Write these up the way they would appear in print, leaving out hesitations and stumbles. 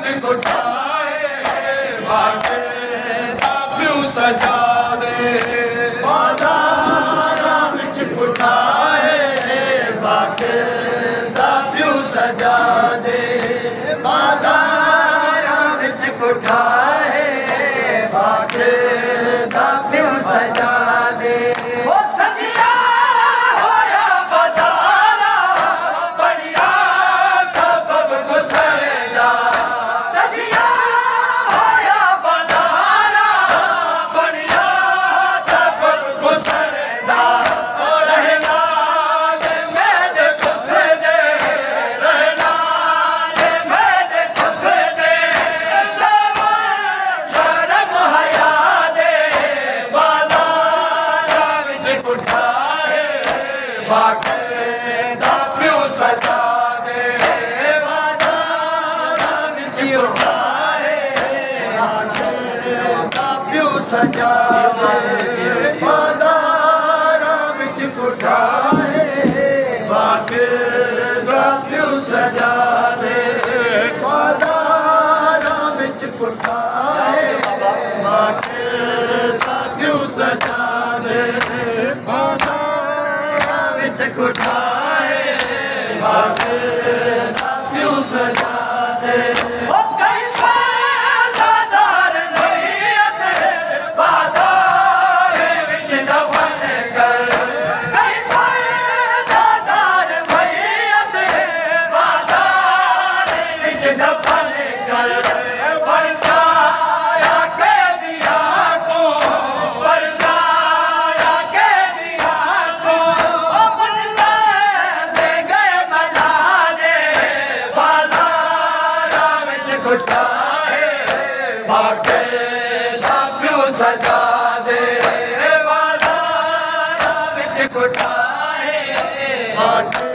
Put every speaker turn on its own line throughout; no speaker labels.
विच कुठाए बाटे दा प्यू सजा दे बाजारां विच कुठाए बाटे दा प्यू सजा दे बाजारां विच कुठाए बाटे दा प्यू सजा दे सजा दे बाजारां विच कुठाए बाटे दा प्यू सजा दे बाजारां विच कुठाए बाटे दा प्यू सजा दे बाजारां विच कुठाए बाटे दा प्यू सजा दे बाटे दा प्यू सजा दे बाजारां विच कुठाए बाटे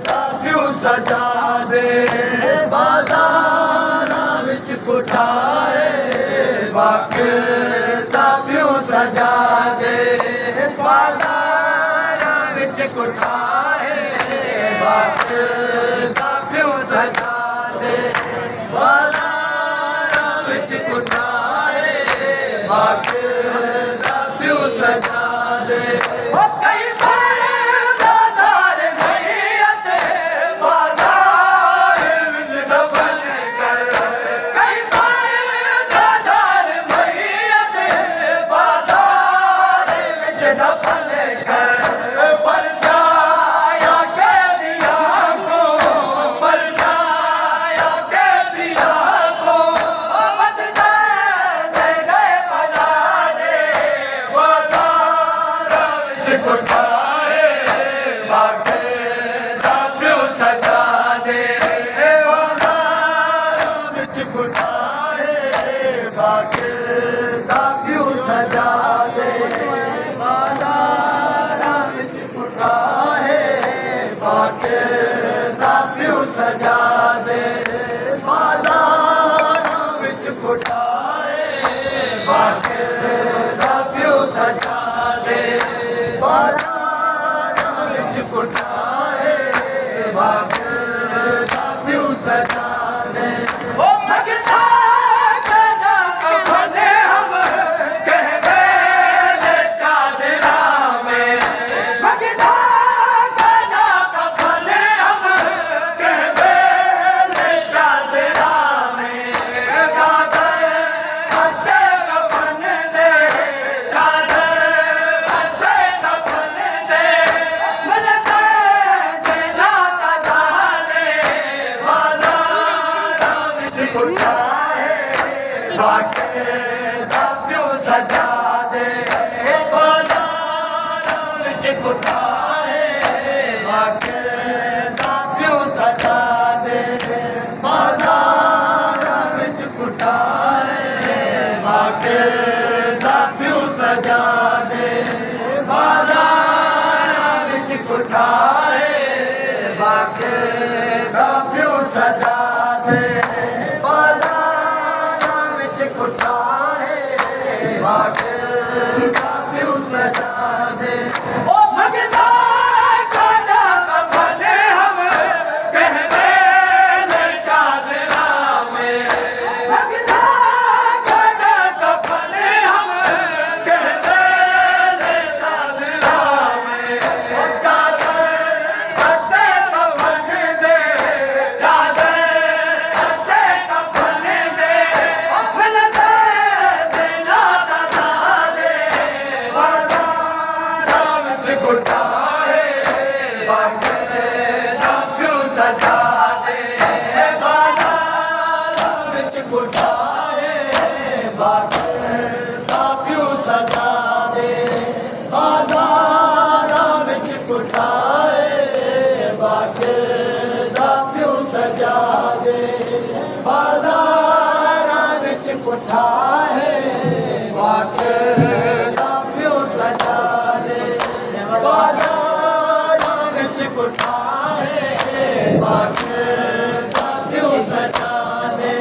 दा प्यू सजा दे बाजारां विच कुठाए बाटे दा प्यू सजा दे बाजारां विच कुठाए बाटे दा प्यू सजा दे कुठाए बाटे दा प्यू सजा दे कई बाज़ार मैयत बाज़ार विच दफन कर कई बाज़ार मैयत बाज़ार विच दफन कर परछाया के दिया को परछाया के दिया को कुठाए बाटे दा प्यू सजा दे बाजारां विच कुठाए बाटे दा प्यू सजा दे बाजारां विच कुठाए बाटे दा प्यू सजा दे बाजारां विच कुठाए बाटे दा प्यू सजा दे बाजारां विच कुठाए बाटे दा प्यू सजा दे ओ मगदा कना कफने हम कहवे ले चादरा में मगदा कना कफने हम कहवे ले चादरा में चादर हटे कफन दे चादर बाटे दा प्यू सजा दे बाजारां विच कुठाए बाटे दा प्यू सजा दे बाजारां विच कुठाए बाटे दा प्यू सजा दे बाजारां विच कुठाए बाटे दा प्यू सजा दे कुठाए बाटे दा प्यू सजा दे ओ मगदा कुठाए बाक़ायदा प्यू सजा दे बाज़ारां विच कुठाए बाक़ायदा प्यू सजा दे बाज़ारां विच कुठाए बाक़ायदा प्यू सजा दे बाज़ारां विच कुठाए बाक़ायदा प्यू सजा दे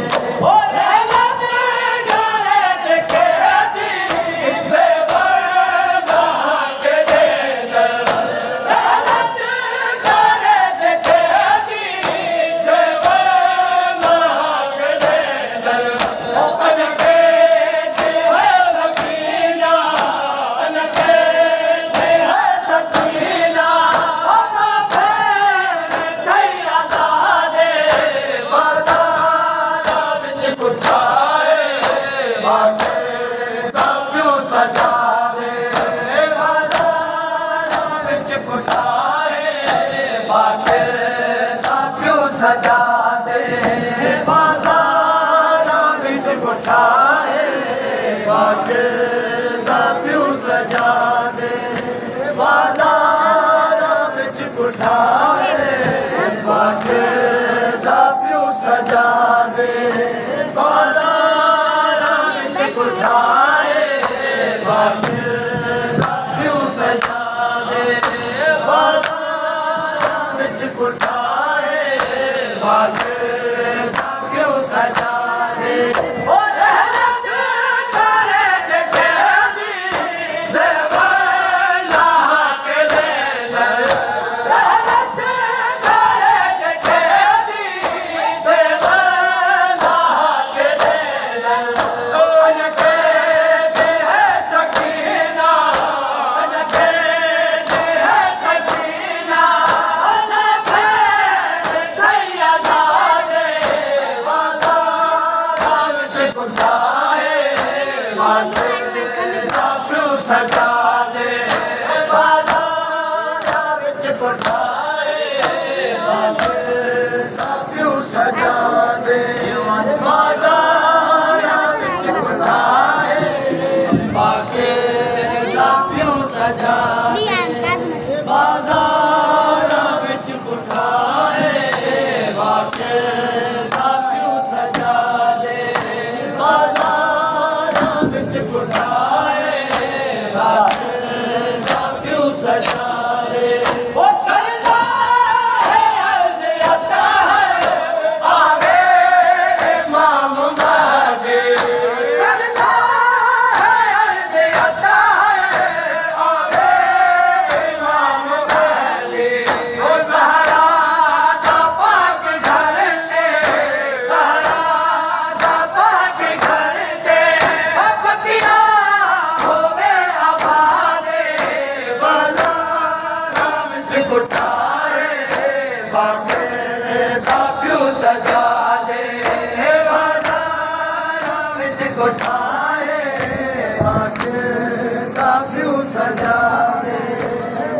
सजा दे बाज़ारां विच कुठाए बाक़ायदा प्यू सजा दे बाज़ारां विच कुठाए बाक़ायदा प्यू सजा दे बाज़ारां विच कुठाए बाक़ायदा प्यू सजा दे बाज़ारां विच कुठाए बाक़ायदा प्यू सजा दे बाक़ायदा प्यू सजा दे बाज़ारां विच कुठाए बाक़ायदा प्यू सजा दे बाज़ारां विच कुठाए बाक़ायदा प्यू सजा दे बाज़ारां विच कुठाए बाक़ायदा प्यू सजा दे बाज़ारां विच कुठाए बाक़ायदा प्यू सजा दे वो करता है अर्ज़ अता है आवे इमाम महदी करता है अर्ज़ अता है आवे इमाम महदी वो ज़हरा दा पाक घर ते ज़हरा दा पाक घर ते बतिया होवे आबादे बाज़ारां विच कुठाए बाक़ायदा प्यू सजा दे बाज़ारां विच कुठाए